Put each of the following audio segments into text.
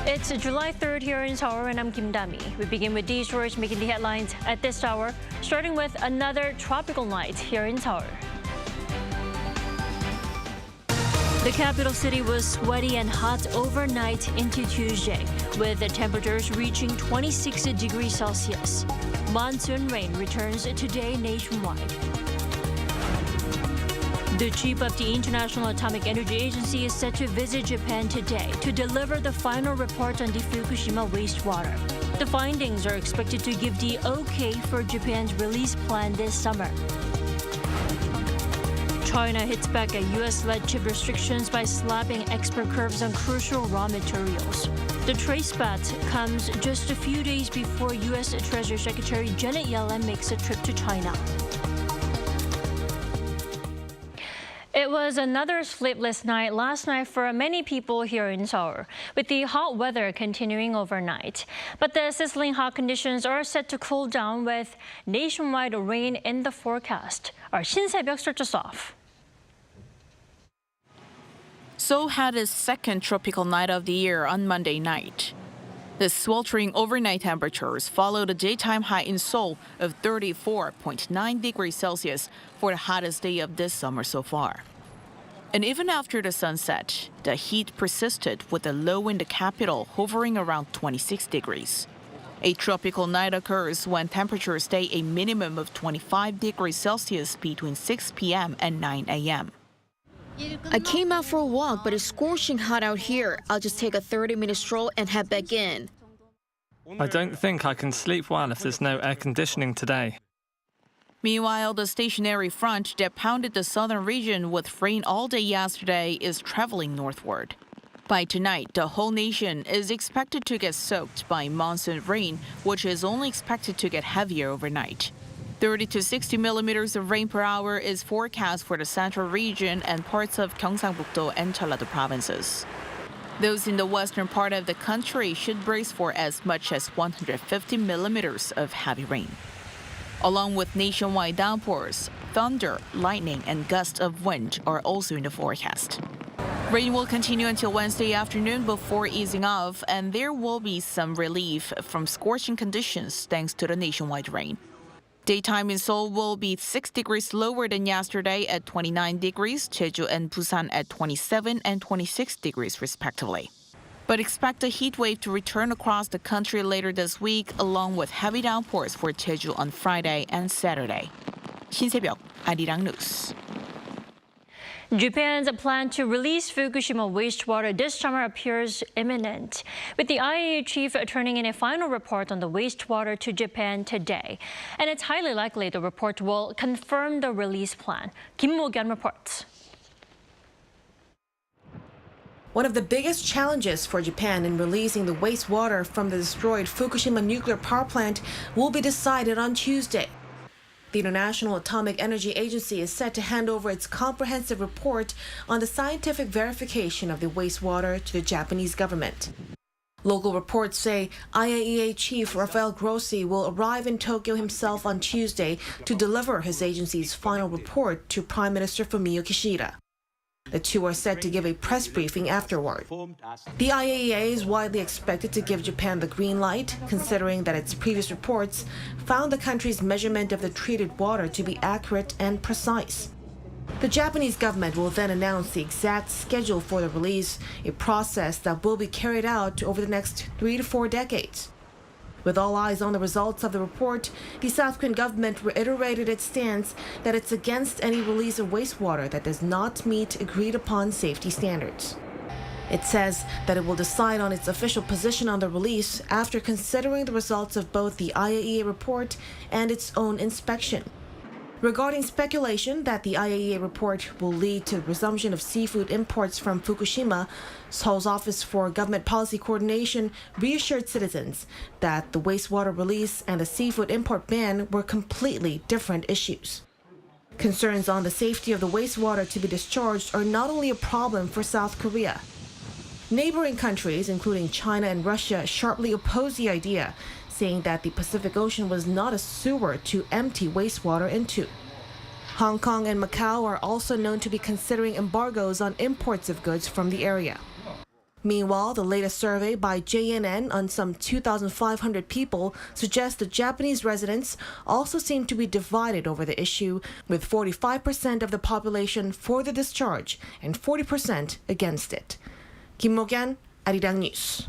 It's July 3rd here in Seoul, and I'm Kim Dami. We begin with these stories making the headlines at this hour, starting with another tropical night here in Seoul. The capital city was sweaty and hot overnight into Tuesday, with the temperatures reaching 26 degrees Celsius. Monsoon rain returns today nationwide. The chief of the International Atomic Energy Agency is set to visit Japan today to deliver the final report on the Fukushima wastewater. The findings are expected to give the okay for Japan's release plan this summer. China hits back at U.S.-led chip restrictions by slapping export curbs on crucial raw materials. The trade spat comes just a few days before U.S. Treasury Secretary Janet Yellen makes a trip to China. It was another sleepless night last night for many people here in Seoul, with the hot weather continuing overnight. But the sizzling hot conditions are set to cool down with nationwide rain in the forecast. Our 신새벽 starts us off. Seoul had its second tropical night of the year on Monday night. The sweltering overnight temperatures followed a daytime high in Seoul of 34.9 degrees Celsius for the hottest day of this summer so far. And even after the sunset, the heat persisted with the low in the capital hovering around 26 degrees. A tropical night occurs when temperatures stay a minimum of 25 degrees Celsius between 6 p.m. and 9 a.m. I came out for a walk, but it's scorching hot out here. I'll just take a 30-minute stroll and head back in. I don't think I can sleep well if there's no air conditioning today. Meanwhile, the stationary front that pounded the southern region with rain all day yesterday is traveling northward. By tonight, the whole nation is expected to get soaked by monsoon rain, which is only expected to get heavier overnight. 30 to 60 millimeters of rain per hour is forecast for the central region and parts of Gyeongsangbuk-do and Jeollado provinces. Those in the western part of the country should brace for as much as 150 millimeters of heavy rain. Along with nationwide downpours, thunder, lightning, and gusts of wind are also in the forecast. Rain will continue until Wednesday afternoon before easing off, and there will be some relief from scorching conditions thanks to the nationwide rain. Daytime in Seoul will be 6 degrees lower than yesterday at 29 degrees, Jeju and Busan at 27 and 26 degrees respectively. But expect a heat wave to return across the country later this week, along with heavy downpours for Jeju on Friday and Saturday. 신새벽, Arirang News. Japan's plan to release Fukushima wastewater this summer appears imminent, with the IAEA chief turning in a final report on the wastewater to Japan today. And it's highly likely the report will confirm the release plan. Kim Mo-gyun reports. One of the biggest challenges for Japan in releasing the wastewater from the destroyed Fukushima nuclear power plant will be decided on Tuesday. The International Atomic Energy Agency is set to hand over its comprehensive report on the scientific verification of the wastewater to the Japanese government. Local reports say IAEA Chief Rafael Grossi will arrive in Tokyo himself on Tuesday to deliver his agency's final report to Prime Minister Fumio Kishida. The two are set to give a press briefing afterward. The IAEA is widely expected to give Japan the green light, considering that its previous reports found the country's measurement of the treated water to be accurate and precise. The Japanese government will then announce the exact schedule for the release, a process that will be carried out over the next 3 to 4 decades. With all eyes on the results of the report, the South Korean government reiterated its stance that it's against any release of wastewater that does not meet agreed-upon safety standards. It says that it will decide on its official position on the release after considering the results of both the IAEA report and its own inspection. Regarding speculation that the IAEA report will lead to the resumption of seafood imports from Fukushima, Seoul's Office for Government Policy Coordination reassured citizens that the wastewater release and the seafood import ban were completely different issues. Concerns on the safety of the wastewater to be discharged are not only a problem for South Korea. Neighboring countries, including China and Russia, sharply oppose the idea, saying that the Pacific Ocean was not a sewer to empty wastewater into. Hong Kong and Macau are also known to be considering embargoes on imports of goods from the area. Meanwhile, the latest survey by Jenin on some 2,500 people suggests the Japanese residents also seem to be divided over the issue, with 45% of the population for the discharge and 40% against it. Kim Mo-kyan, Arirang News.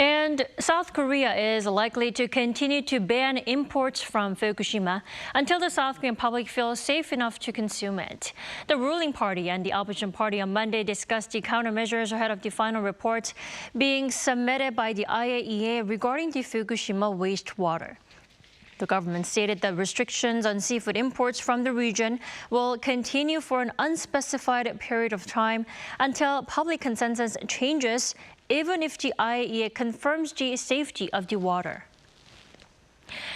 And South Korea is likely to continue to ban imports from Fukushima until the South Korean public feels safe enough to consume it. The ruling party and the opposition party on Monday discussed the countermeasures ahead of the final report being submitted by the IAEA regarding the Fukushima wastewater. The government stated that restrictions on seafood imports from the region will continue for an unspecified period of time until public consensus changes, even if the IAEA confirms the safety of the water.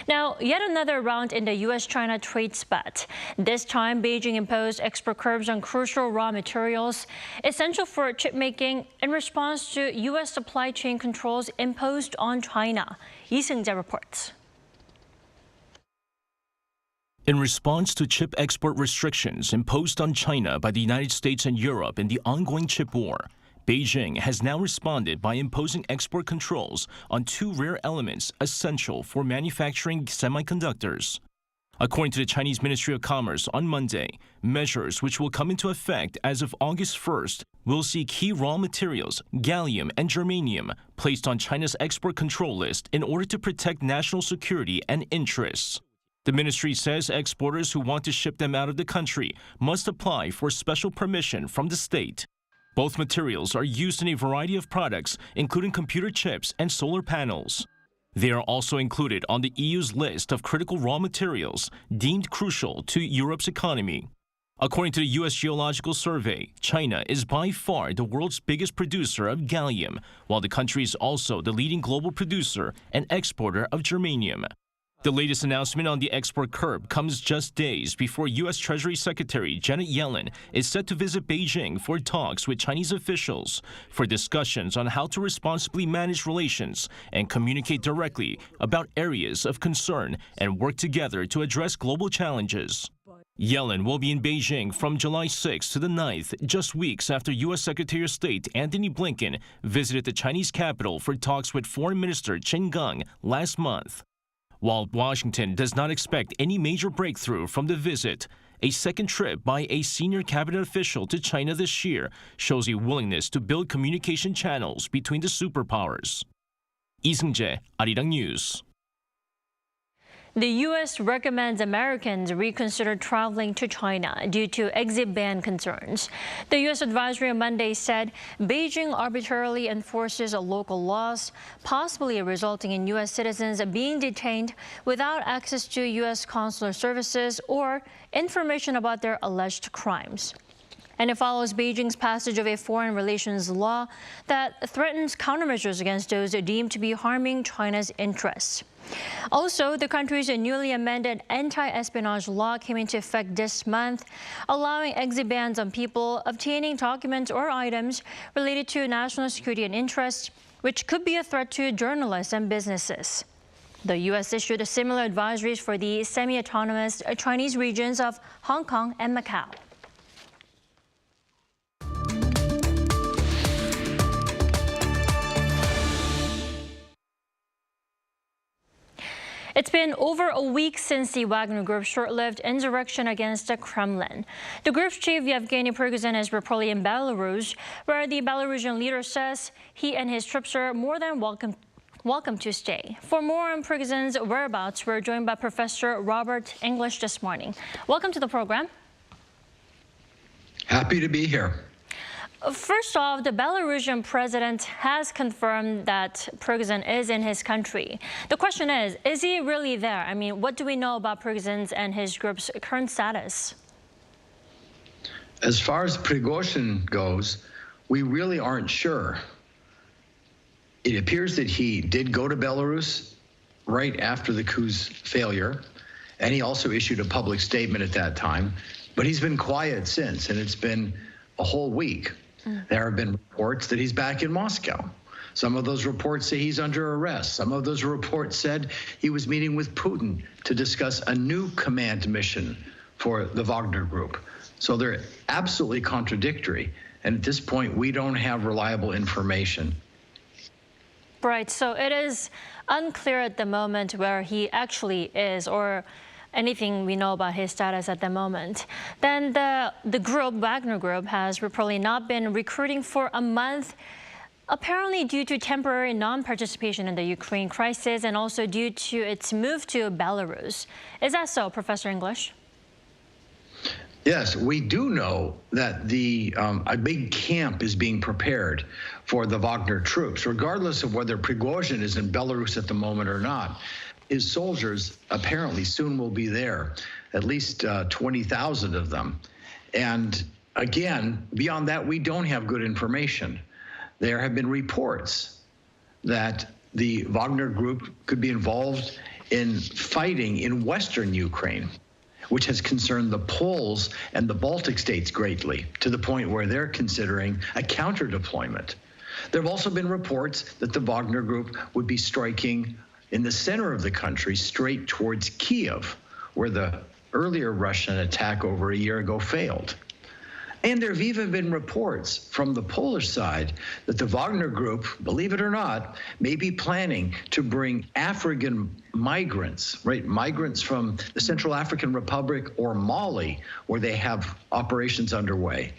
Now, yet another round in the U.S. China trade spat. This time, Beijing imposed export curbs on crucial raw materials essential for chip making in response to U.S. supply chain controls imposed on China. Lee Seung-jae reports. In response to chip export restrictions imposed on China by the United States and Europe in the ongoing chip war, Beijing has now responded by imposing export controls on two rare elements essential for manufacturing semiconductors. According to the Chinese Ministry of Commerce on Monday, measures which will come into effect as of August 1st will see key raw materials, gallium and germanium, placed on China's export control list in order to protect national security and interests. The ministry says exporters who want to ship them out of the country must apply for special permission from the state. Both materials are used in a variety of products, including computer chips and solar panels. They are also included on the EU's list of critical raw materials deemed crucial to Europe's economy. According to the U.S. Geological Survey, China is by far the world's biggest producer of gallium, while the country is also the leading global producer and exporter of germanium. The latest announcement on the export curb comes just days before U.S. Treasury Secretary Janet Yellen is set to visit Beijing for talks with Chinese officials for discussions on how to responsibly manage relations and communicate directly about areas of concern and work together to address global challenges. Yellen will be in Beijing from July 6th to the 9th, just weeks after U.S. Secretary of State Antony Blinken visited the Chinese capital for talks with Foreign Minister Qin Gang last month. While Washington does not expect any major breakthrough from the visit, a second trip by a senior cabinet official to China this year shows a willingness to build communication channels between the superpowers. Lee Seung-jae, Arirang News. The U.S. recommends Americans reconsider traveling to China due to exit ban concerns. The U.S. advisory on Monday said Beijing arbitrarily enforces local laws, possibly resulting in U.S. citizens being detained without access to U.S. consular services or information about their alleged crimes. And it follows Beijing's passage of a foreign relations law that threatens countermeasures against those deemed to be harming China's interests. Also, the country's newly amended anti-espionage law came into effect this month, allowing exit bans on people obtaining documents or items related to national security and interests, which could be a threat to journalists and businesses. The U.S. issued similar advisories for the semi-autonomous Chinese regions of Hong Kong and Macau. It's been over a week since the Wagner Group's short-lived insurrection against the Kremlin. The group's chief, Yevgeny Prigozhin, is reportedly in Belarus, where the Belarusian leader says he and his troops are more than welcome to stay. For more on Prigozhin's whereabouts, we're joined by Professor Robert English this morning. Welcome to the program. Happy to be here. First off, the Belarusian president has confirmed that Prigozhin is in his country. The question is he really there? I mean, what do we know about Prigozhin's and his group's current status? As far as Prigozhin goes, we really aren't sure. It appears that he did go to Belarus right after the coup's failure, and he also issued a public statement at that time, but he's been quiet since, and it's been a whole week. There have been reports that he's back in Moscow. Some of those reports say he's under arrest. Some of those reports said he was meeting with Putin to discuss a new command mission for the Wagner Group. So they're absolutely contradictory. And at this point, we don't have reliable information. Right, so it is unclear at the moment where he actually is or anything we know about his status at the moment. Then the group, Wagner Group, has reportedly not been recruiting for a month, apparently due to temporary non-participation in the Ukraine crisis and also due to its move to Belarus. Is that so, Professor English? Yes, we do know that a big camp is being prepared for the Wagner troops, regardless of whether Prigozhin is in Belarus at the moment or not. His soldiers apparently soon will be there, at least 20,000 of them. And again, beyond that, we don't have good information. There have been reports that the Wagner Group could be involved in fighting in Western Ukraine, which has concerned the Poles and the Baltic states greatly, to the point where they're considering a counter-deployment. There have also been reports that the Wagner Group would be striking in the center of the country, straight towards Kiev, where the earlier Russian attack over a year ago failed. And there have even been reports from the Polish side that the Wagner Group, believe it or not, may be planning to bring African migrants, right? Migrants from the Central African Republic or Mali, where they have operations underway,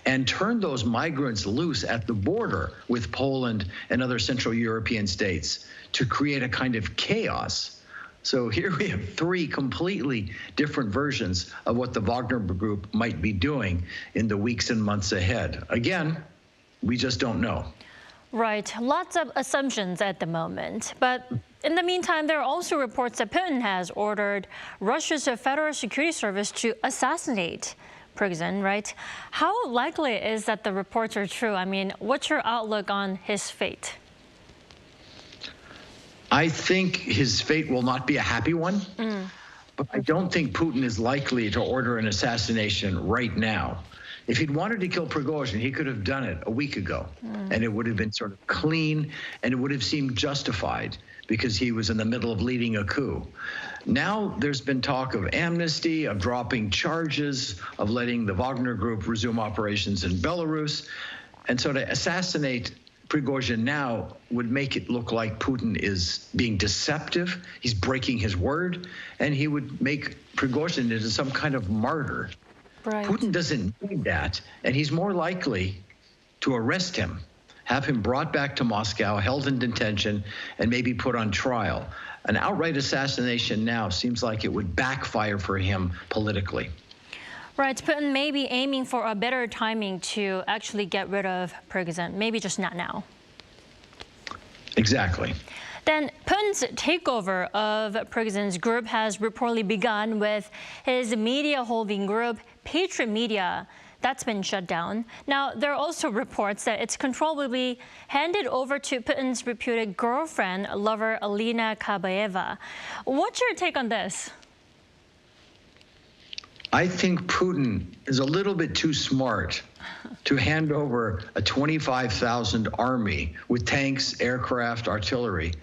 and turn those migrants loose at the border with Poland and other Central European states to create a kind of chaos. So here we have three completely different versions of what the Wagner Group might be doing in the weeks and months ahead. Again, we just don't know. Right, lots of assumptions at the moment. But in the meantime, there are also reports that Putin has ordered Russia's Federal Security Service to assassinate Prigozhin, right? How likely is that the reports are true? I mean, what's your outlook on his fate? I think his fate will not be a happy one, but I don't think Putin is likely to order an assassination right now. If he'd wanted to kill Prigozhin, he could have done it a week ago, and it would have been sort of clean, and it would have seemed justified because he was in the middle of leading a coup. Now there's been talk of amnesty, of dropping charges, of letting the Wagner Group resume operations in Belarus. And so to assassinate Prigozhin now would make it look like Putin is being deceptive, he's breaking his word, and he would make Prigozhin into some kind of martyr. Right. Putin doesn't need that, and he's more likely to arrest him, have him brought back to Moscow, held in detention, and maybe put on trial. An outright assassination now seems like it would backfire for him politically. Right, Putin may be aiming for a better timing to actually get rid of Prigozhin, maybe just not now. Exactly. Then Putin's takeover of Prigozhin's group has reportedly begun with his media holding group, Patriot Media. That's been shut down. Now, there are also reports that its control will be handed over to Putin's reputed girlfriend, lover Alina Kabaeva. What's your take on this? I think Putin is a little bit too smart to hand over a 25,000 army with tanks, aircraft, artillery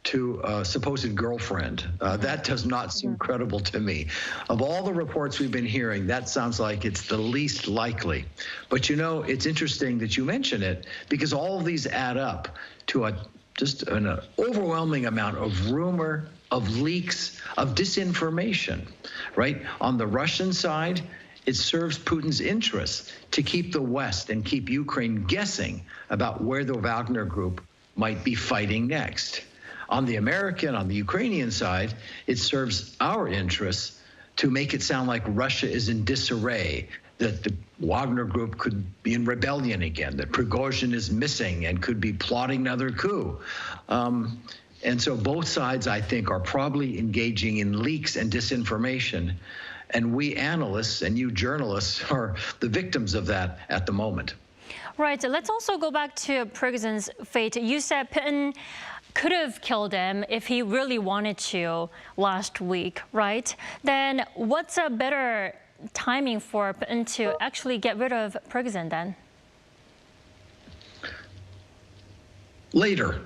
to a supposed girlfriend. That does not seem credible to me. Of all the reports we've been hearing, that sounds like it's the least likely. But you know, it's interesting that you mention it because all of these add up to just an overwhelming amount of rumor, of leaks, of disinformation, right? On the Russian side, it serves Putin's interests to keep the West and keep Ukraine guessing about where the Wagner Group might be fighting next. On the American, on the Ukrainian side, it serves our interests to make it sound like Russia is in disarray, that the Wagner Group could be in rebellion again, that Prigozhin is missing and could be plotting another coup. And so both sides, I think, are probably engaging in leaks and disinformation. And we analysts and you journalists are the victims of that at the moment. Right. Let's also go back to Prigozhin's fate. You said Putin could have killed him if he really wanted to last week, right? Then what's a better timing for Putin to actually get rid of Prigozhin then? Later.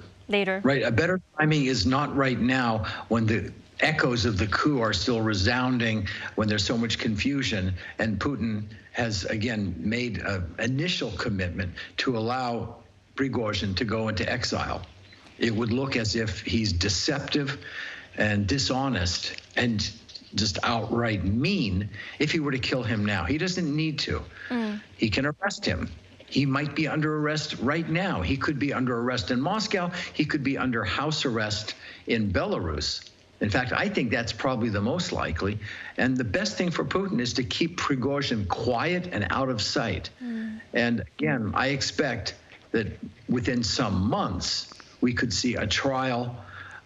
Right. A better timing is not right now when the echoes of the coup are still resounding, when there's so much confusion and Putin has again made an initial commitment to allow Prigozhin to go into exile. It would look as if he's deceptive and dishonest and just outright mean if he were to kill him now. He doesn't need to. He can arrest him. He might be under arrest right now. He could be under arrest in Moscow. He could be under house arrest in Belarus. In fact, I think that's probably the most likely. And the best thing for Putin is to keep Prigozhin quiet and out of sight. And again, I expect that within some months, we could see a trial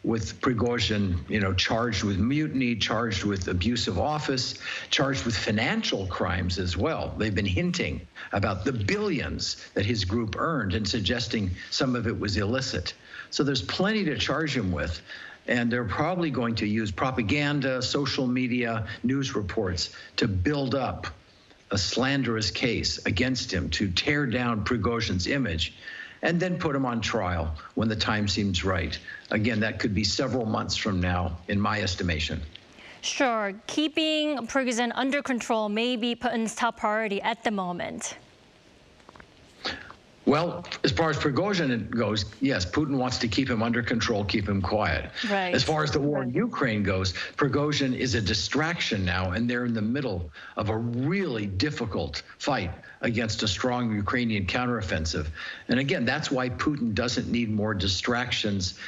with Prigozhin, charged with mutiny, charged with abuse of office, charged with financial crimes as well. They've been hinting about the billions that his group earned and suggesting some of it was illicit. So there's plenty to charge him with. And they're probably going to use propaganda, social media, news reports to build up a slanderous case against him, to tear down Prigozhin's image, and then put him on trial when the time seems right. Again, that could be several months from now, in my estimation. Sure, keeping Prigozhin under control may be Putin's top priority at the moment. Well, as far as Prigozhin goes, yes, Putin wants to keep him under control, keep him quiet. Right. As far as the war in Ukraine goes, Prigozhin is a distraction now, and they're in the middle of a really difficult fight against a strong Ukrainian counteroffensive. And again, that's why Putin doesn't need more distractions,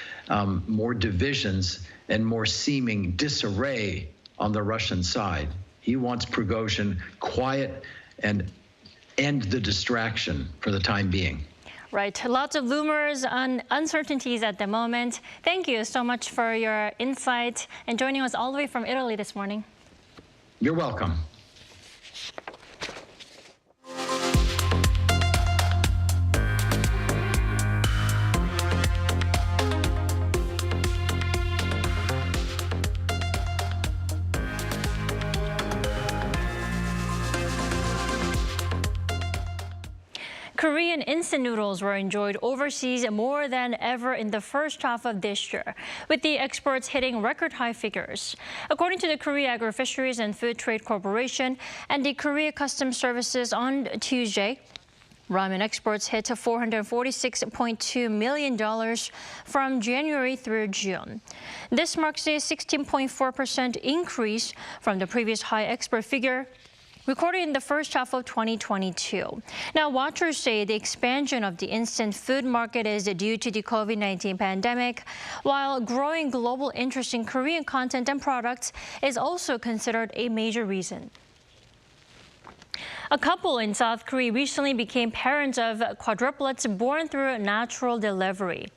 more divisions, and more seeming disarray on the Russian side. He wants Prigozhin quiet and end the distraction for the time being. Right. Lots of rumors and uncertainties at the moment. Thank you so much for your insight and joining us all the way from Italy this morning. You're welcome. Korean instant noodles were enjoyed overseas more than ever in the first half of this year, with the exports hitting record high figures. According to the Korea Agro-Fisheries and Food Trade Corporation and the Korea Customs Services on Tuesday, ramen exports hit $446.2 million from January through June. This marks a 16.4% increase from the previous high export figure recorded in the first half of 2022. Now, watchers say the expansion of the instant food market is due to the COVID-19 pandemic, while growing global interest in Korean content and products is also considered a major reason. A couple in South Korea recently became parents of quadruplets born through natural delivery.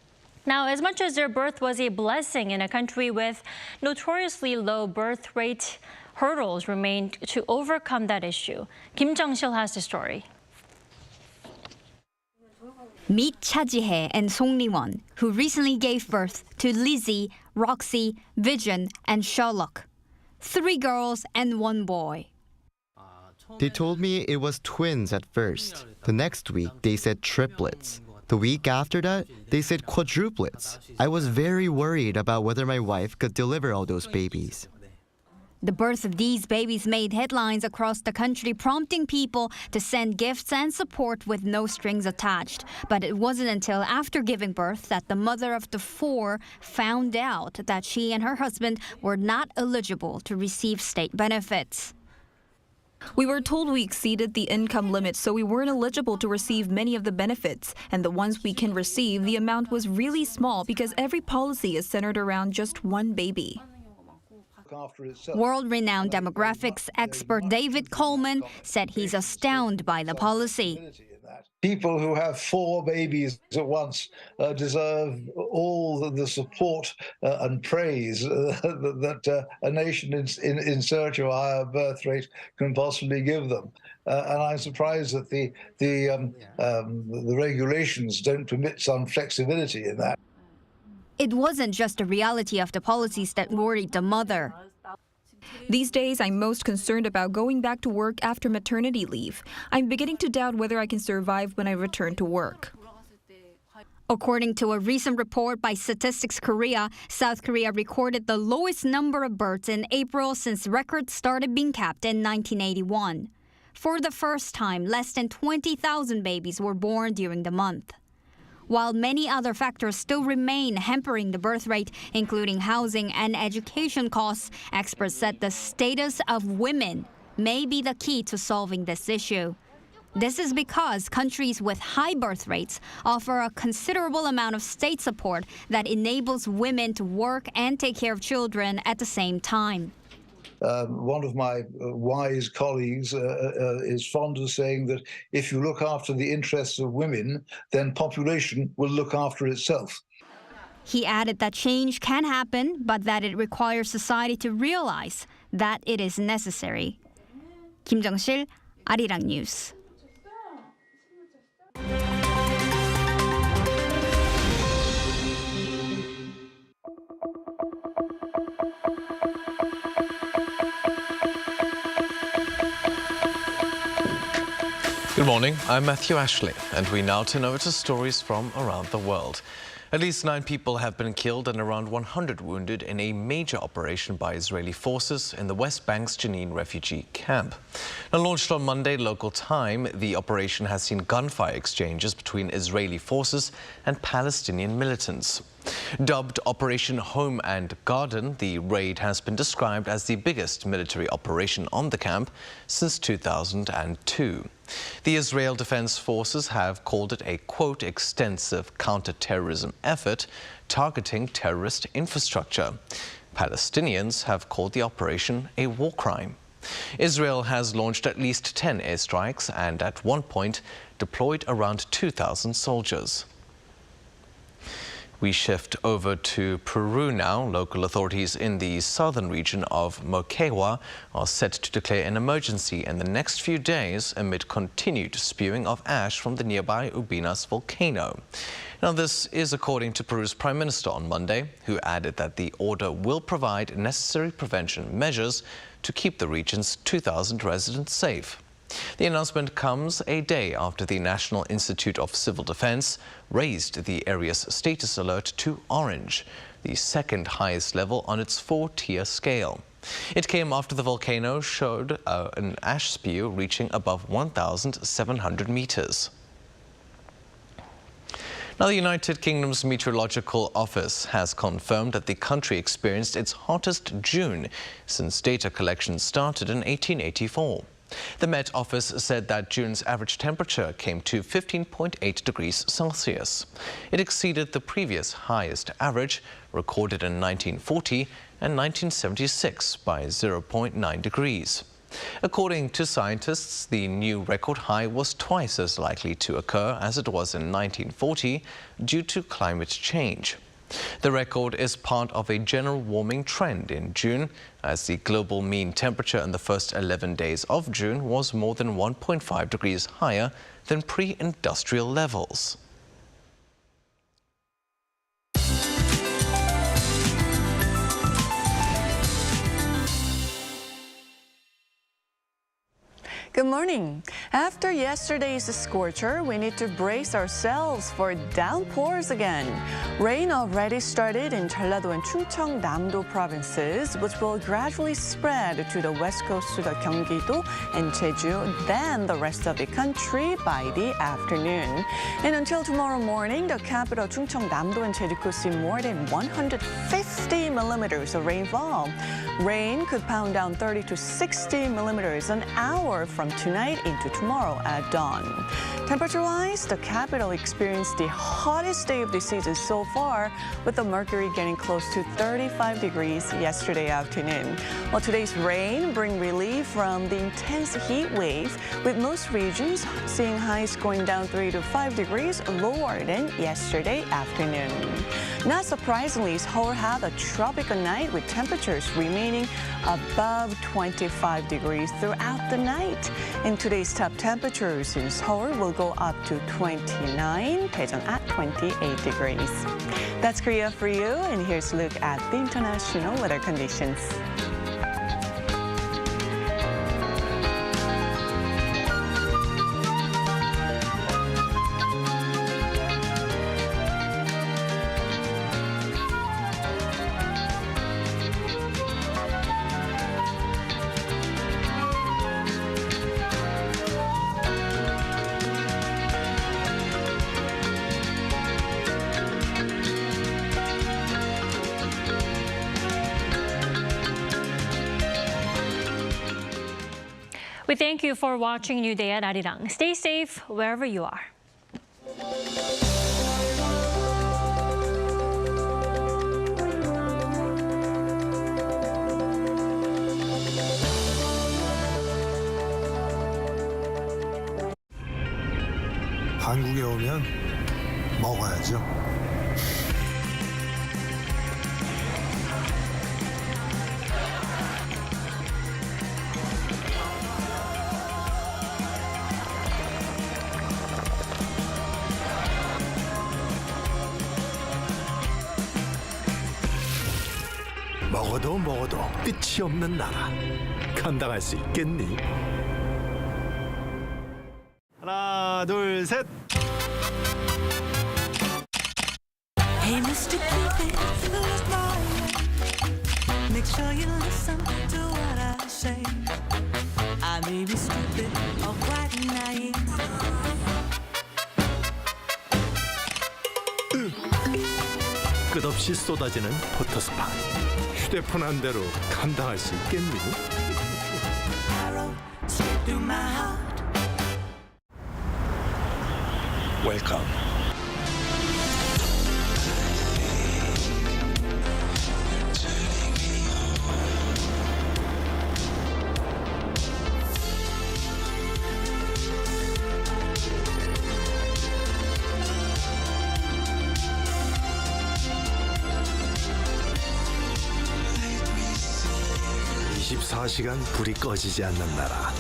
Now, as much as their birth was a blessing in a country with notoriously low birth rate, hurdles remained to overcome that issue. Kim Jung-sil has the story. Meet Cha-ji-hye and Song Ri-won, who recently gave birth to Lizzie, Roxy, Vision, and Sherlock. 3 girls and 1 boy. They told me it was twins at first. The next week, they said triplets. The week after that, they said quadruplets. I was very worried about whether my wife could deliver all those babies. The birth of these babies made headlines across the country, prompting people to send gifts and support with no strings attached. But it wasn't until after giving birth that the mother of the 4 found out that she and her husband were not eligible to receive state benefits. We were told we exceeded the income limit, so we weren't eligible to receive many of the benefits. And the ones we can receive, the amount was really small because every policy is centered around just 1 baby. World-renowned demographics expert David Coleman said he's astounded by the policy. People who have 4 babies at once deserve all the support and praise that a nation in search of a higher birth rate can possibly give them. And I'm surprised that the regulations don't permit some flexibility in that. It wasn't just the reality of the policies that worried the mother. These days, I'm most concerned about going back to work after maternity leave. I'm beginning to doubt whether I can survive when I return to work. According to a recent report by Statistics Korea, South Korea recorded the lowest number of births in April since records started being kept in 1981. For the first time, less than 20,000 babies were born during the month. While many other factors still remain hampering the birth rate, including housing and education costs, experts said the status of women may be the key to solving this issue. This is because countries with high birth rates offer a considerable amount of state support that enables women to work and take care of children at the same time. One of my wise colleagues is fond of saying that if you look after the interests of women, then population will look after itself. He added that change can happen, but that it requires society to realize that it is necessary. 김정실, Arirang News. Good morning, I'm Matthew Ashley, and we now turn over to stories from around the world. At least 9 people have been killed and around 100 wounded in a major operation by Israeli forces in the West Bank's Jenin refugee camp. Now, launched on Monday local time, the operation has seen gunfire exchanges between Israeli forces and Palestinian militants. Dubbed Operation Home and Garden, the raid has been described as the biggest military operation on the camp since 2002. The Israel Defense Forces have called it a, quote, extensive counter-terrorism effort targeting terrorist infrastructure. Palestinians have called the operation a war crime. Israel has launched at least 10 airstrikes and at one point deployed around 2,000 soldiers. We shift over to Peru now. Local authorities in the southern region of Moquegua are set to declare an emergency in the next few days amid continued spewing of ash from the nearby Ubinas volcano. Now, this is according to Peru's Prime Minister on Monday, who added that the order will provide necessary prevention measures to keep the region's 2,000 residents safe. The announcement comes a day after the National Institute of Civil Defense raised the area's status alert to orange, the second highest level on its 4-tier scale. It came after the volcano showed an ash spew reaching above 1,700 meters. Now, the United Kingdom's Meteorological Office has confirmed that the country experienced its hottest June since data collection started in 1884. The Met Office said that June's average temperature came to 15.8 degrees Celsius. It exceeded the previous highest average recorded in 1940 and 1976 by 0.9 degrees. According to scientists, the new record high was twice as likely to occur as it was in 1940 due to climate change. The record is part of a general warming trend in June, as the global mean temperature in the first 11 days of June was more than 1.5 degrees higher than pre-industrial levels. Good morning. After yesterday's scorcher, we need to brace ourselves for downpours again. Rain already started in Jeollado and Chungcheong-Namdo provinces, which will gradually spread to the west coast to the Gyeonggi-do and Jeju, then the rest of the country by the afternoon. And until tomorrow morning, the capital Chungcheong-Namdo and Jeju could see more than 150 millimeters of rainfall. Rain could pound down 30 to 60 millimeters an hour from tonight into tomorrow at dawn. Temperature-wise, the capital experienced the hottest day of the season so far, with the mercury getting close to 35 degrees yesterday afternoon. While today's rain bring relief from the intense heat wave, with most regions seeing highs going down 3 to 5 degrees lower than yesterday afternoon. Not surprisingly, Seoul had a tropical night with temperatures remaining above 25 degrees throughout the night. And today's top temperatures in Seoul will go up to 29, Daejeon at 28 degrees. That's Korea for you, and here's a look at the international weather conditions. We thank you for watching New Day at Arirang. Stay safe wherever you are. 한국에 오면 먹어야죠. 먹어도 끝이 없는 나라. 감당할 수 있겠니? 하나, 둘, 셋. Hey, Mr. Cupid, who's my way? Make sure you listen to what I say. I may be stupid or quite naive. 끝없이 쏟아지는 포토스팟. 휴대폰 한 대로 감당할 수 있겠니? Arrow straight through my heart. 웰컴. (24시간) 불이 꺼지지 않는 나라.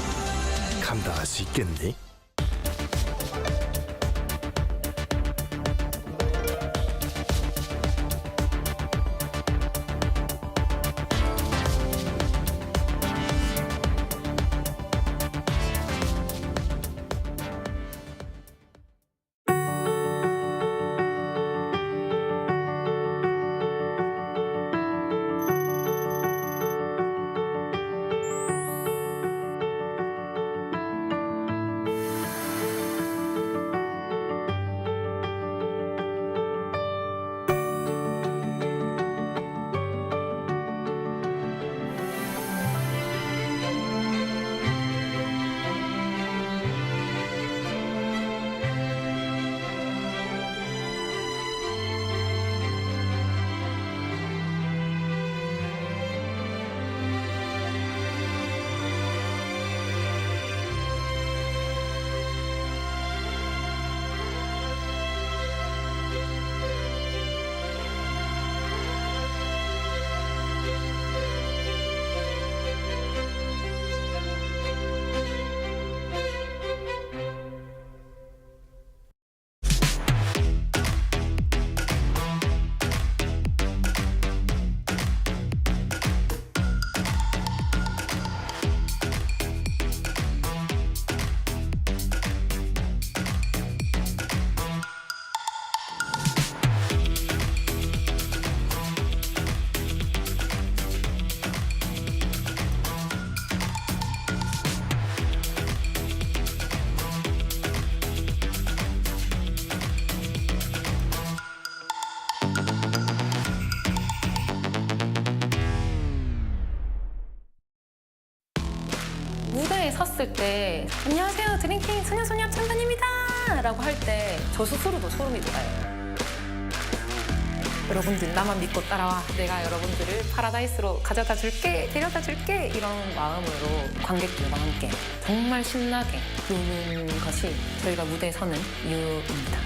감당할 수 있겠니? 무대에 섰을 때 안녕하세요 드링킹 소녀소녀 찬단입니다 라고 할 때 저 스스로도 소름이 돋아요. 여러분들 나만 믿고 따라와. 내가 여러분들을 파라다이스로 가져다 줄게, 데려다 줄게 이런 마음으로 관객들과 함께 정말 신나게 노는 것이 저희가 무대에 서는 이유입니다.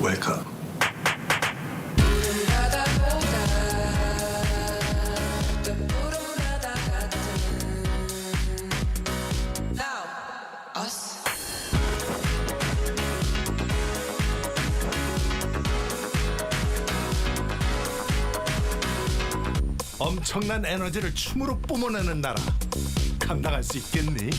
웰컴. 엄청난 에너지를 춤으로 뿜어내는 나라. 감당할 수 있겠니?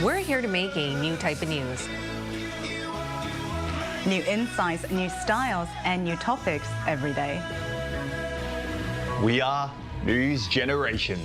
We're here to make a new type of news. New insights, new styles, and new topics every day. We are News Generation.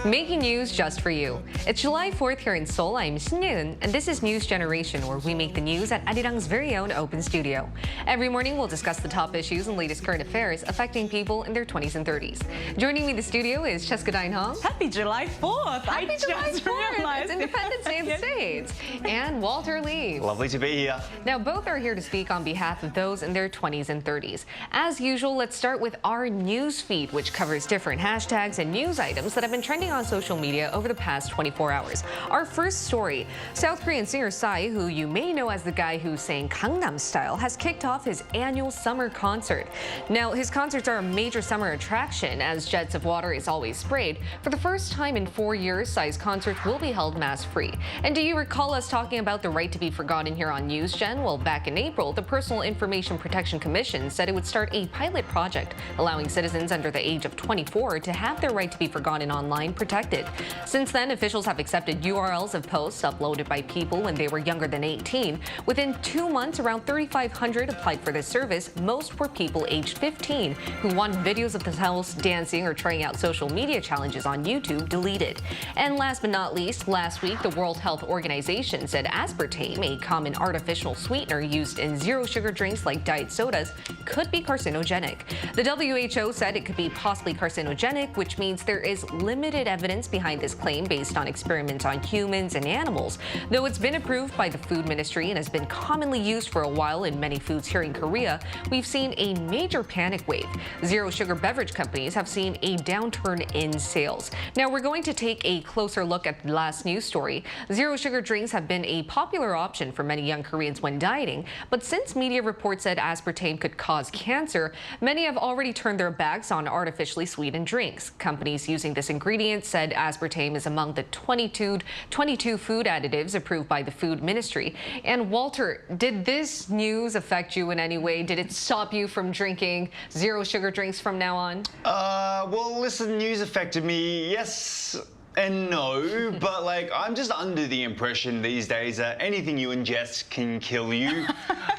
Making news just for you. It's July 4th here in Seoul. I'm Jenin, and this is News Generation, where we make the news at Arirang's very own open studio. Every morning, we'll discuss the top issues and latest current affairs affecting people in their 20s and 30s. Joining me in the studio is Cheska Dainhong. Happy July 4th! Happy July 4th! It's Independence Day in the States. And Walter Lee. Lovely to be here. Now, both are here to speak on behalf of those in their 20s and 30s. As usual, let's start with our news feed, which covers different hashtags and news items that have been trending on social media over the past 24 hours. Our first story, South Korean singer Psy, who you may know as the guy who sang Gangnam Style, has kicked off his annual summer concert. Now, his concerts are a major summer attraction, as jets of water is always sprayed. For the first time in 4 years, Psy's concerts will be held mask-free. And do you recall us talking about the right to be forgotten here on News Gen? Well, back in April, the Personal Information Protection Commission said it would start a pilot project allowing citizens under the age of 24 to have their right to be forgotten online protected. Since then, officials have accepted URLs of posts uploaded by people when they were younger than 18. Within 2 months, around 3,500 applied for this service. Most were people aged 15 who wanted videos of themselves dancing or trying out social media challenges on YouTube deleted. And last but not least, last week, the World Health Organization said aspartame, a common artificial sweetener used in zero-sugar drinks like diet sodas, could be carcinogenic. The WHO said it could be possibly carcinogenic, which means there is limited evidence behind this claim based on experiments on humans and animals. Though it's been approved by the Food Ministry and has been commonly used for a while in many foods here in Korea, we've seen a major panic wave. Zero-sugar beverage companies have seen a downturn in sales. Now, we're going to take a closer look at the last news story. Zero-sugar drinks have been a popular option for many young Koreans when dieting, but since media reports said aspartame could cause cancer, many have already turned their backs on artificially sweetened drinks. Companies using this ingredient said aspartame is among the 22 food additives approved by the Food Ministry. And Walter, did this news affect you in any way? Did it stop you from drinking zero-sugar drinks from now on? Well, listen, news affected me, yes and no, but like I'm just under the impression these days that anything you ingest can kill you.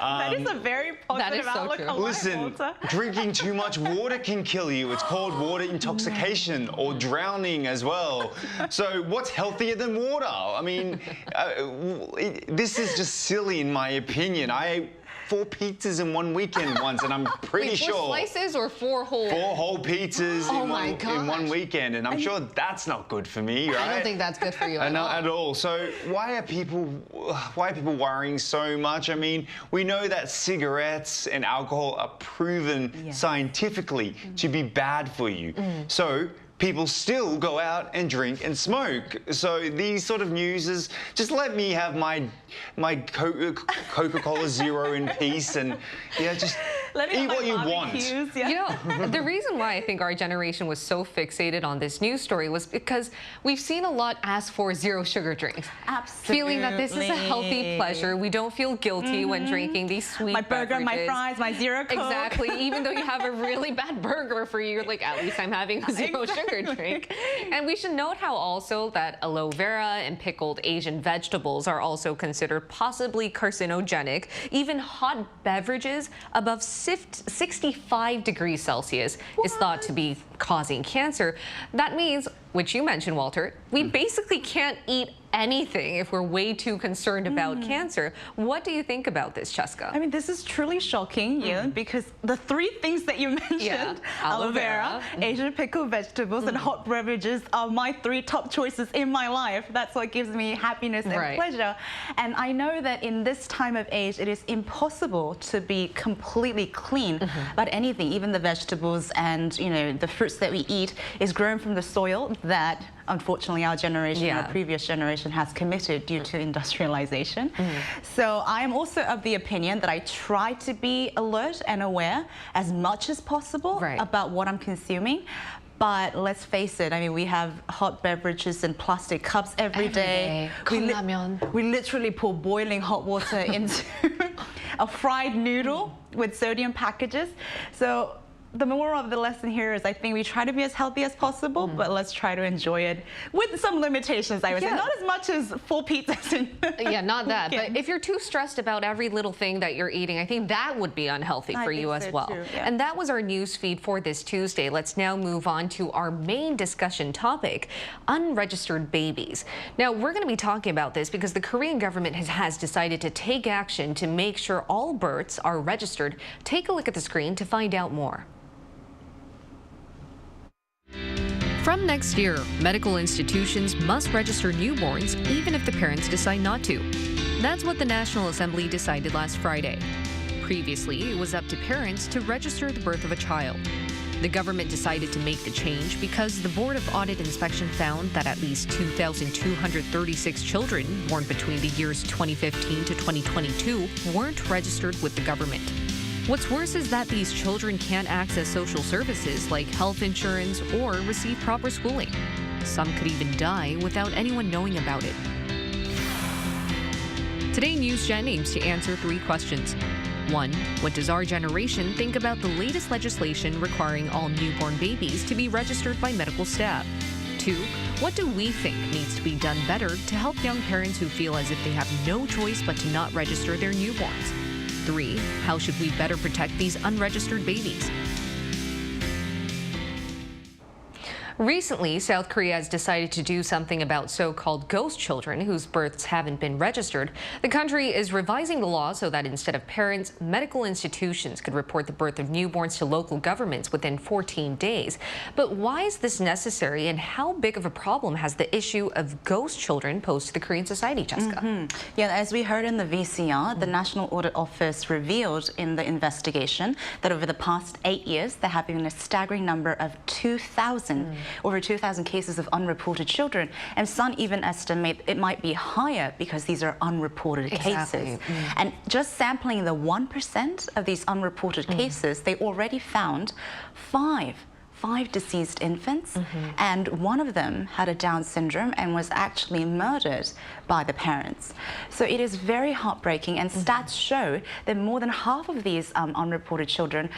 That is a very positive outlook on life, Listen, Walter. drinking too much water can kill you. It's called water intoxication or drowning as well. So what's healthier than water? I mean, this is just silly in my opinion. I ate 4 pizzas in one weekend once, and I'm pretty sure. 4 slices or 4 whole? 4 whole pizzas in one weekend, and I'm sure that's not good for me, right? I don't think that's good for you Not at all. So why are people worrying so much? I mean, we know that cigarettes and alcohol are proven scientifically to be bad for you. So people still go out and drink and smoke. So these sort of news is just let me have my Coca-Cola Zero in peace and just eat what you want. You know, the reason why I think our generation was so fixated on this news story was because we've seen a lot ask for zero-sugar drinks. Absolutely. Feeling that this is a healthy pleasure. We don't feel guilty when drinking these sweet burger, beverages. my fries, my zero Coke. Exactly. Even though you have a really bad burger for you, you're like, at least I'm having a zero-sugar drink. And we should note how also that aloe vera and pickled Asian vegetables are also considered possibly carcinogenic. Even hot beverages above 65 degrees Celsius is thought to be causing cancer. That means, which you mentioned, Walter, we basically can't eat anything if we're way too concerned about cancer. What do you think about this, Cheska? I mean, this is truly shocking, because the three things that you mentioned, aloe vera, Asian pickled vegetables, and hot beverages are my three top choices in my life. That's what gives me happiness and pleasure. And I know that in this time of age, it is impossible to be completely clean about anything. Even the vegetables and, the fruits that we eat is grown from the soil that unfortunately our generation, our previous generation has committed due to industrialization. So I am also of the opinion that I try to be alert and aware as much as possible about what I'm consuming. But let's face it, I mean, we have hot beverages in plastic cups every day. We literally pour boiling hot water into a fried noodle with sodium packages. So the moral of the lesson here is I think we try to be as healthy as possible, but let's try to enjoy it with some limitations, I would say. Not as much as 4 pizzas. Not that. But if you're too stressed about every little thing that you're eating, I think that would be unhealthy for you as well. And that was our news feed for this Tuesday. Let's now move on to our main discussion topic, unregistered babies. Now, we're going to be talking about this because the Korean government has decided to take action to make sure all births are registered. Take a look at the screen to find out more. From next year, medical institutions must register newborns even if the parents decide not to. That's what the National Assembly decided last Friday. Previously, it was up to parents to register the birth of a child. The government decided to make the change because the Board of Audit Inspection found that at least 2,236 children born between the years 2015 to 2022 weren't registered with the government. What's worse is that these children can't access social services like health insurance or receive proper schooling. Some could even die without anyone knowing about it. Today, News Gen aims to answer 3 questions. 1. What does our generation think about the latest legislation requiring all newborn babies to be registered by medical staff? 2. What do we think needs to be done better to help young parents who feel as if they have no choice but to not register their newborns? 3. How should we better protect these unregistered babies? Recently, South Korea has decided to do something about so-called ghost children whose births haven't been registered. The country is revising the law so that instead of parents, medical institutions could report the birth of newborns to local governments within 14 days. But why is this necessary, and how big of a problem has the issue of ghost children posed to the Korean society, Jessica? As we heard in the VCR, the National Audit Office revealed in the investigation that over the past 8 years, there have been a staggering number of 2,000 over 2,000 cases of unreported children, and some even estimate it might be higher because these are unreported cases. And just sampling the 1% of these unreported cases, they already found five deceased infants, and one of them had a Down syndrome and was actually murdered by the parents. So it is very heartbreaking, and stats show that more than half of these unreported children,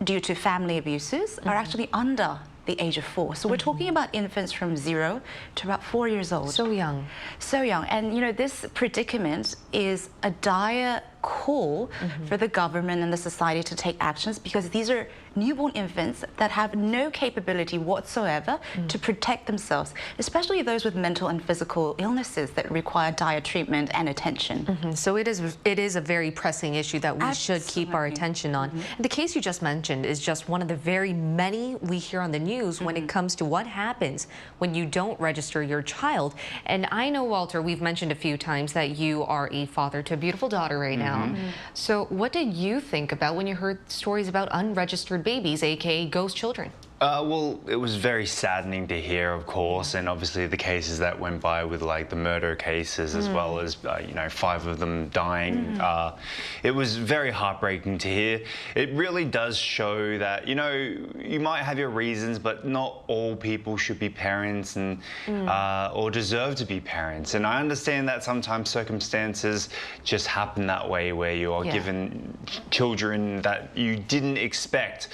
due to family abuses, are actually under the age of 4. So we're talking about infants from 0 to about 4 years old. So young. So young. And this predicament is a dire call for the government and the society to take actions, because these are newborn infants that have no capability whatsoever to protect themselves, especially those with mental and physical illnesses that require dire treatment and attention. So it is a very pressing issue that we should keep our attention on. The case you just mentioned is just one of the very many we hear on the news when it comes to what happens when you don't register your child. And I know, Walter, we've mentioned a few times that you are a father to a beautiful daughter right now. So what did you think about when you heard stories about unregistered babies, aka ghost children? Well, it was very saddening to hear, of course, and obviously the cases that went by with like the murder cases as well as, 5 of them dying. It was very heartbreaking to hear. It really does show that, you might have your reasons, but not all people should be parents and or deserve to be parents. And I understand that sometimes circumstances just happen that way, where you are given children that you didn't expect.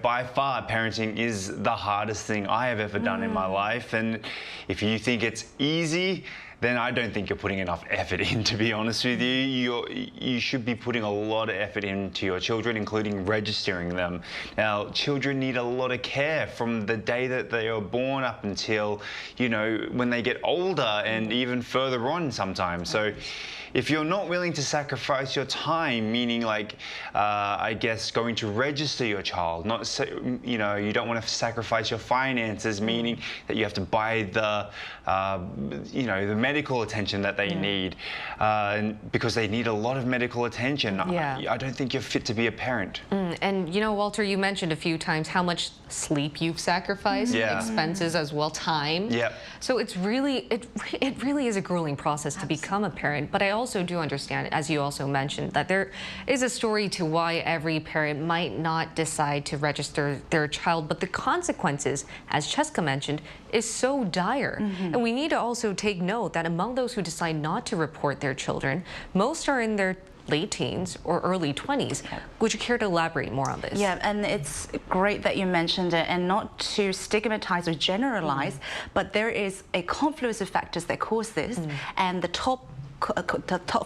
By far, parenting is the hardest thing I have ever done in my life, and if you think it's easy, then I don't think you're putting enough effort in, to be honest with you. You should be putting a lot of effort into your children, including registering them. Now, children need a lot of care from the day that they are born up until, you know, when they get older and even further on sometimes. So if you're not willing to sacrifice your time, meaning like, I guess, going to register your child, you know, you don't want to sacrifice your finances, meaning that you have to buy the, you know, the medical attention that they need, because they need a lot of medical attention. I don't think you're fit to be a parent. And, you know, Walter, you mentioned a few times how much sleep you've sacrificed, expenses as well, time. So it's really, it really is a grueling process to become a parent. But I also do understand, as you also mentioned, that there is a story to why every parent might not decide to register their child, but the consequences, as Cheska mentioned, is so dire. And we need to also take note that among those who decide not to report their children, most are in their late teens or early 20s. Would you care to elaborate more on this? Yeah, and it's great that you mentioned it, and not to stigmatize or generalize, but there is a confluence of factors that cause this, and the top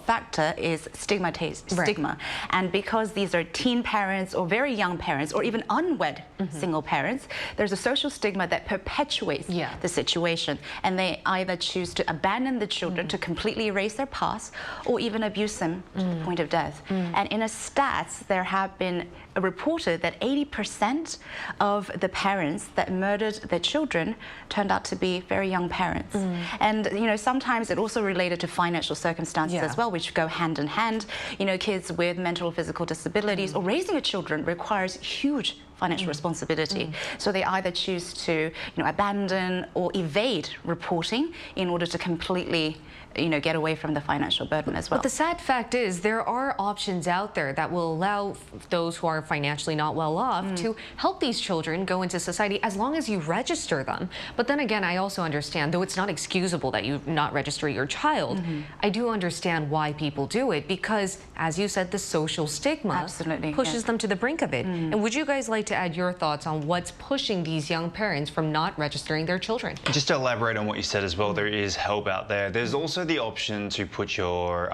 factor is stigma. And because these are teen parents or very young parents or even unwed single parents, there's a social stigma that perpetuates the situation, and they either choose to abandon the children to completely erase their past or even abuse them to the point of death. And in a stats, there have been reported that 80% of the parents that murdered their children turned out to be very young parents. And, you know, sometimes it also related to financial circumstances as well, which go hand in hand. You know, kids with mental or physical disabilities or raising a children requires huge financial responsibility. So they either choose to, you know, abandon or evade reporting in order to completely, you know, get away from the financial burden as well. But the sad fact is there are options out there that will allow those who are financially not well off to help these children go into society as long as you register them. But then again, I also understand, though it's not excusable that you not register your child, I do understand why people do it, because, as you said, the social stigma pushes them to the brink of it. And would you guys like to add your thoughts on what's pushing these young parents from not registering their children? Just to elaborate on what you said as well, there is help out there. There's also the option to put your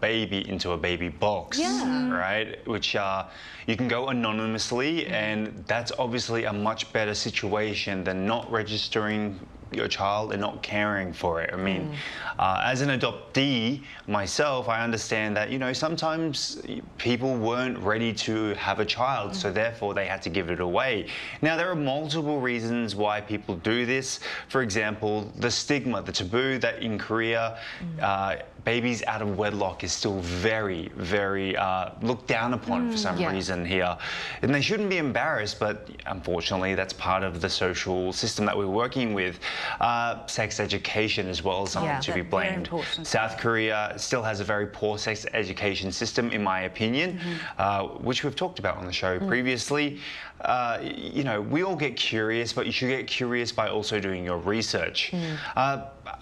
baby into a baby box, right? Which you can go anonymously, and that's obviously a much better situation than not registering your child and not caring for it. I mean, as an adoptee myself, I understand that, you know, sometimes people weren't ready to have a child, so therefore they had to give it away. Now, there are multiple reasons why people do this. For example, the stigma, the taboo that in Korea, babies out of wedlock is still very, very looked down upon for some reason here. And they shouldn't be embarrassed, but unfortunately that's part of the social system that we're working with. Sex education as well is something to be blamed. South Korea still has a very poor sex education system, in my opinion, which we've talked about on the show previously. You know, we all get curious, but you should get curious by also doing your research.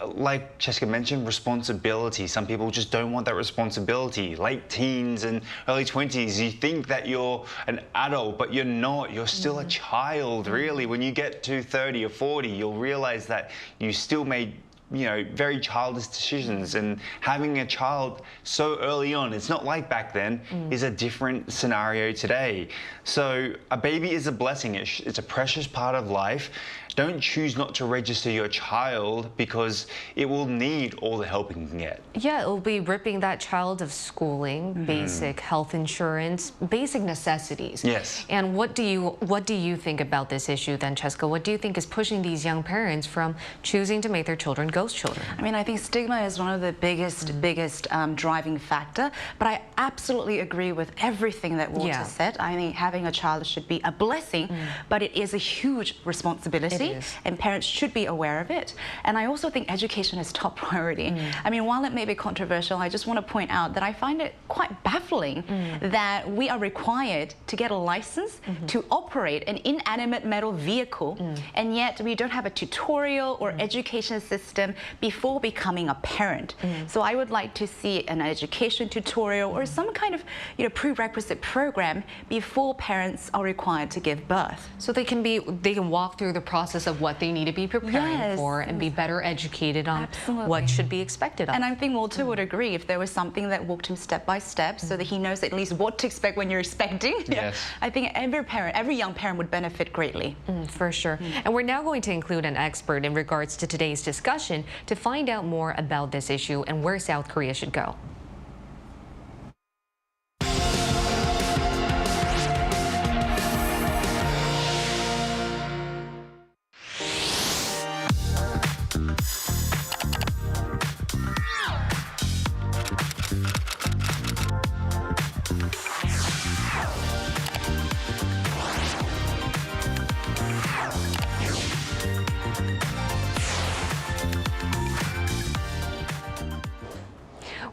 Like Jessica mentioned, responsibility. Some people just don't want that responsibility. Late teens and early 20s, you think that you're an adult, but you're not. You're still a child, really. When you get to 30 or 40, you'll realize that you still made, you know, very childish decisions, and having a child so early on, it's not like back then, is a different scenario today. So a baby is a blessing. It's a precious part of life. Don't choose not to register your child because it will need all the help it can get. Yeah, it will be ripping that child of schooling, basic health insurance, basic necessities. Yes. And what do you think about this issue then, Cheska? What do you think is pushing these young parents from choosing to make their children ghost children? I mean, I think stigma is one of the biggest driving factor, but I absolutely agree with everything that Walter said. I think having a child should be a blessing, but it is a huge responsibility. And parents should be aware of it. And I also think education is top priority. I mean, while it may be controversial, I just want to point out that I find it quite baffling that we are required to get a license to operate an inanimate metal vehicle, and yet we don't have a tutorial or education system before becoming a parent. So I would like to see an education tutorial or some kind of, you know, prerequisite program before parents are required to give birth. So they can walk through the process process of what they need to be preparing for and be better educated on what should be expected of And them. I think Walter would agree if there was something that walked him step by step so that he knows at least what to expect when you're expecting. Yes. I think every young parent would benefit greatly. For sure. And we're now going to include an expert in regards to today's discussion to find out more about this issue and where South Korea should go.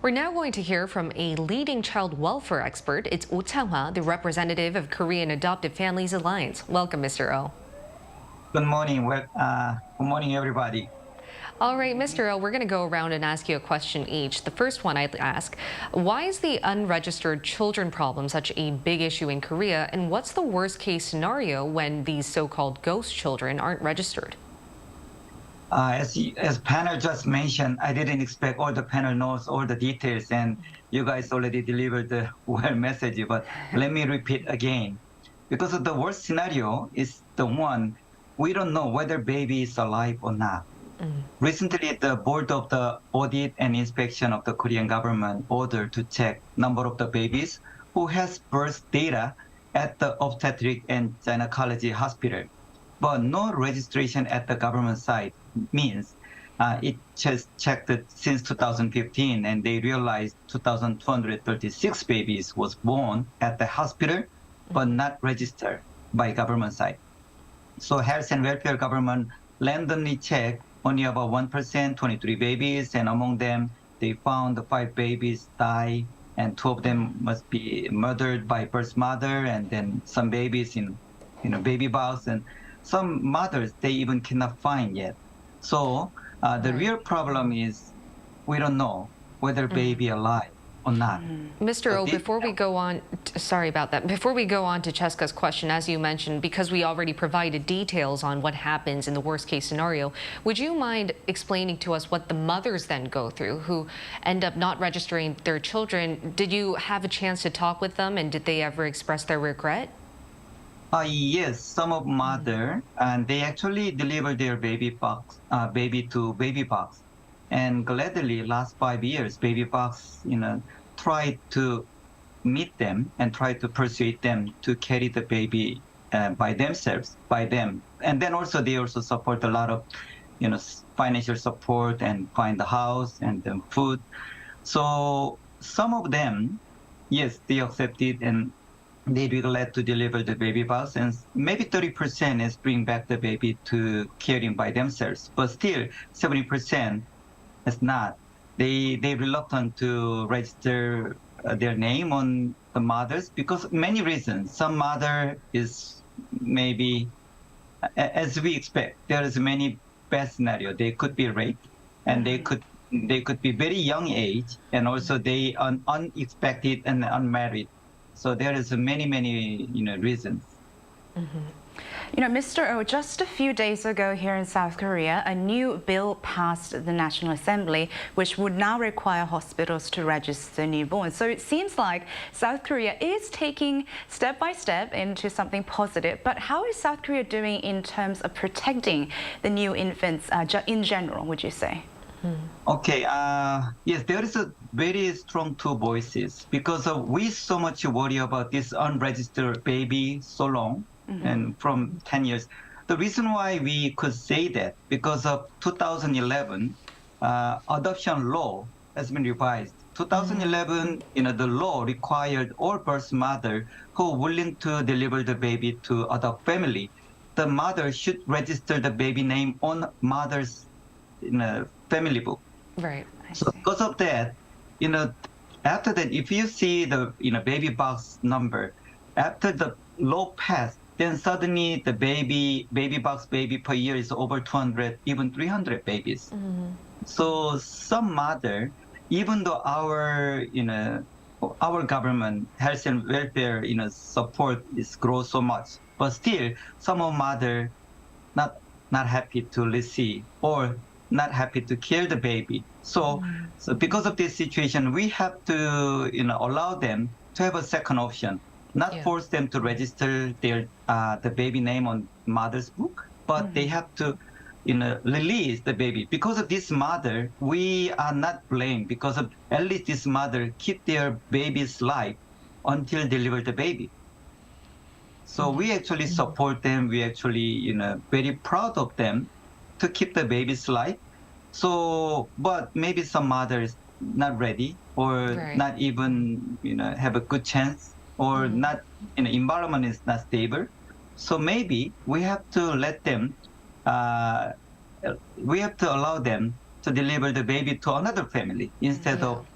We're now going to hear from a leading child welfare expert. It's Oh Chang-hwa, the representative of Korean Adoptive Families Alliance. Welcome, Mr. Oh. Good morning. Good morning, everybody. All right, Mr. Oh, we're going to go around and ask you a question each. The first one I'd ask, why is the unregistered children problem such a big issue in Korea? And what's the worst case scenario when these so-called ghost children aren't registered? As panel just mentioned, I didn't expect all the panel knows all the details, and you guys already delivered the well message, but let me repeat again. Because of the worst scenario is the one, we don't know whether baby is alive or not. Recently, the Board of the Audit and Inspection of the Korean government ordered to check number of the babies who has birth data at the obstetric and gynecology hospital, but no registration at the government site means it just checked it since 2015, and they realized 2,236 babies was born at the hospital, but not registered by government site. So Health and Welfare government randomly checked only about 1%, 23 babies, and among them, they found 5 babies die, and 2 of them must be murdered by birth mother, and then some babies in baby box, and some mothers they even cannot find yet. So the real problem is we don't know whether baby alive or not. Mr. Oh, before we go on, sorry about that. Before we go on to Cheska's question, as you mentioned, because we already provided details on what happens in the worst case scenario, would you mind explaining to us what the mothers then go through who end up not registering their children? Did you have a chance to talk with them, and did they ever express their regret? Yes, some of mother, and they actually delivered their baby to baby box. And gladly, last 5 years, baby box, tried to meet them and try to persuade them to carry the baby by themselves, by them. And then also they also support a lot of, financial support and find the house and then food. So some of them, yes, they accepted and they be glad to deliver the baby box, and maybe 30% is bring back the baby to caring by themselves. But still, 70% is not. They reluctant to register their name on the mothers because many reasons. Some mother is maybe, as we expect, there is many bad scenario. They could be raped, and they could be very young age, and also they are unexpected and unmarried. So there is many reasons. Mr. Oh, just a few days ago here in South Korea, a new bill passed the National Assembly, which would now require hospitals to register newborns. So it seems like South Korea is taking step by step into something positive. But how is South Korea doing in terms of protecting the new infants in general, would you say? Okay, yes, there is a very strong two voices because we so much worry about this unregistered baby so long and from 10 years. The reason why we could say that because of 2011 adoption law has been revised. 2011, the law required all birth mother who are willing to deliver the baby to adopt family, the mother should register the baby name on mother's family book. Right. So because of that, after that, if you see the baby box number, after the law passed, then suddenly the baby box baby per year is over 200, even 300 babies. So some mother, even though our government health and welfare support is grow so much, but still some of mother not not happy to receive or not happy to kill the baby. So because of this situation, we have to allow them to have a second option, not force them to register their the baby name on mother's book, but they have to release the baby. Because of this mother, we are not blamed because of at least this mother keep their baby's life until deliver the baby. So we actually support them. We actually, very proud of them to keep the baby's life. So, but maybe some mothers not ready or not even, have a good chance or not, environment is not stable. So maybe we have to let them, we have to allow them to deliver the baby to another family instead of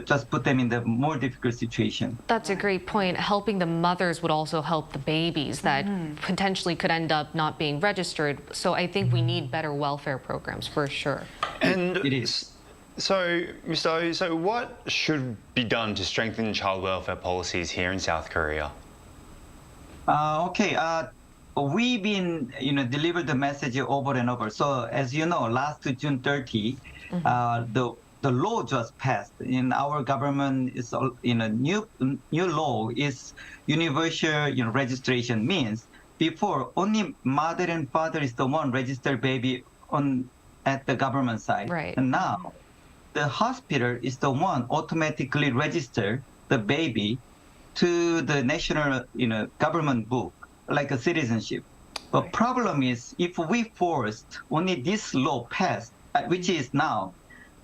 just put them in the more difficult situation. That's a great point. Helping the mothers would also help the babies that potentially could end up not being registered. So I think we need better welfare programs for sure. And it is. So, Mr. O, so what should be done to strengthen child welfare policies here in South Korea? We've been, delivered the message over and over. So as you know, last June 30, the law just passed in our government. Is new law is universal registration, means before only mother and father is the one registered baby at the government side, and now the hospital is the one automatically register the baby to the national government book like a citizenship. But problem is if we forced only this law passed, which is now,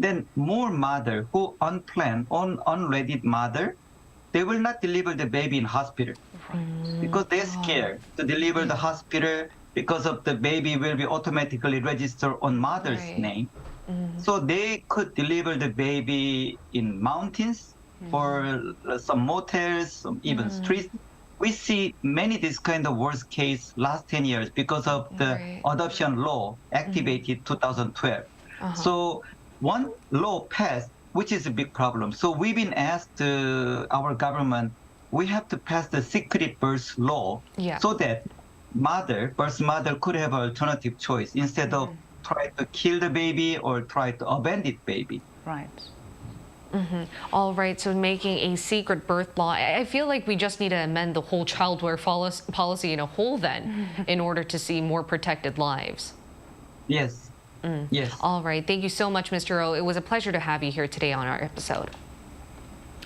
then more mother who unplanned, unready mother, they will not deliver the baby in hospital because they're scared to deliver the hospital because of the baby will be automatically registered on mother's name. So they could deliver the baby in mountains or some motels, some even streets. We see many this kind of worst case last 10 years because of the adoption law activated 2012. So one law passed, which is a big problem. So we've been asked our government, we have to pass the secret birth law so that birth mother could have an alternative choice instead of try to kill the baby or try to abandon the baby. Right. All right, so making a secret birth law, I feel like we just need to amend the whole child welfare policy in a whole then in order to see more protected lives. Yes. Yes. All right. Thank you so much, Mr. O. It was a pleasure to have you here today on our episode.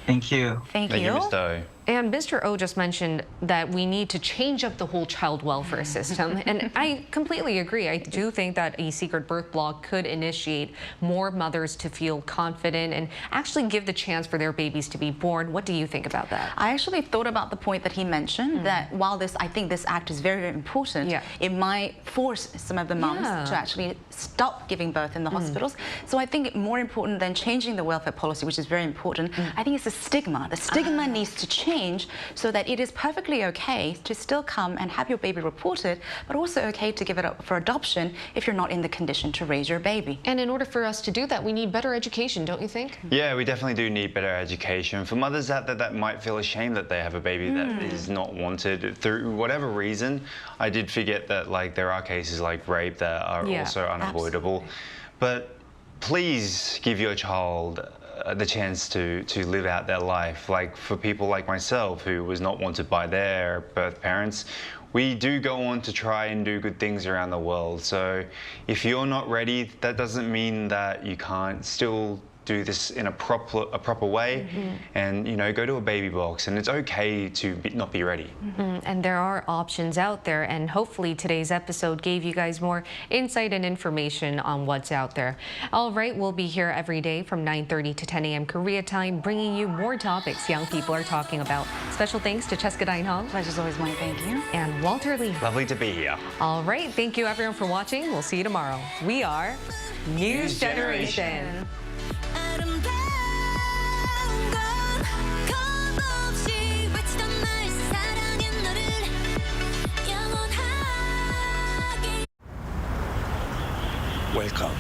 Thank you. Thank you, Mr. O. And Mr. O just mentioned that we need to change up the whole child welfare system. And I completely agree. I do think that a secret birth law could initiate more mothers to feel confident and actually give the chance for their babies to be born. What do you think about that? I actually thought about the point that he mentioned, that while I think this act is very, very important, it might force some of the moms to actually stop giving birth in the hospitals. So I think more important than changing the welfare policy, which is very important, I think it's the stigma. The stigma needs to change so that it is perfectly okay to still come and have your baby reported, but also okay to give it up for adoption if you're not in the condition to raise your baby. And in order for us to do that, we need better education, don't you think? Yeah, we definitely do need better education. For mothers out there that might feel ashamed that they have a baby that is not wanted through whatever reason. I did forget that there are cases like rape that are also unavoidable. But please give your child the chance to live out their life. Like for people like myself who was not wanted by their birth parents, we do go on to try and do good things around the world. So if you're not ready, that doesn't mean that you can't still do this in a proper way and go to a baby box, and it's okay to not be ready. And there are options out there, and hopefully today's episode gave you guys more insight and information on what's out there. All right, we'll be here every day from 9:30 to 10 a.m. Korea time, bringing you more topics young people are talking about. Special thanks to Cheska Dainhong. Pleasure's always mine, thank you. And Walter Lee. Lovely to be here. All right, thank you everyone for watching. We'll see you tomorrow. We are News Generation. Welcome.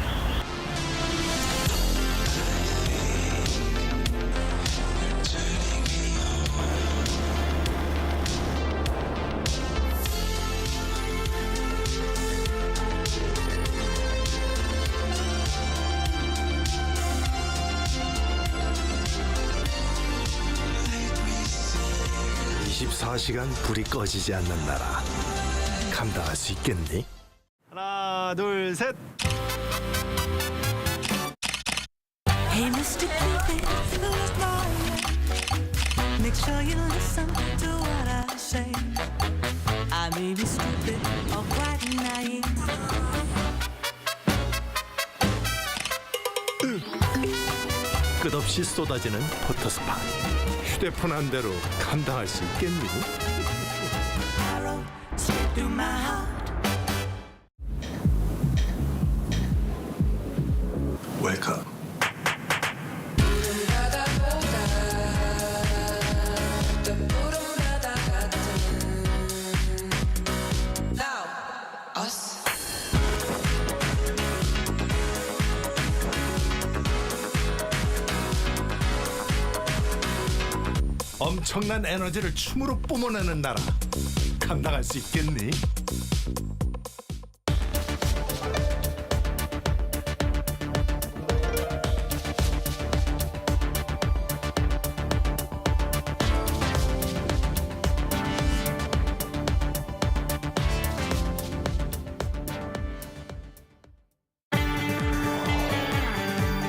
24시간 불이 꺼지지 않는 나라. 감당할 수 있겠니? 하나, 둘, 셋. Hey, Mr. Cupid, who's my way? Make sure you listen to what I say. I may be stupid or quite naive. 끝없이 쏟아지는 포토 스팟. 휴대폰 한 대로 감당할 수 있겠니? Arrow straight through my heart. 웰컴. 엄청난 에너지를 춤으로 뿜어내는 나라. 감당할 수 있겠니?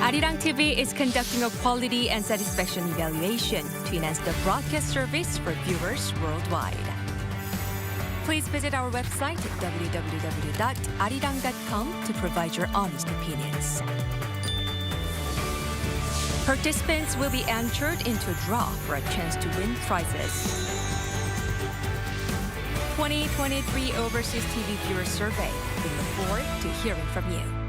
Arirang TV is conducting a quality and satisfaction evaluation to enhance the broadcast service for viewers worldwide. Please visit our website www.arirang.com to provide your honest opinions. Participants will be entered into a draw for a chance to win prizes. 2023 Overseas TV Viewer Survey. We look forward to hearing from you.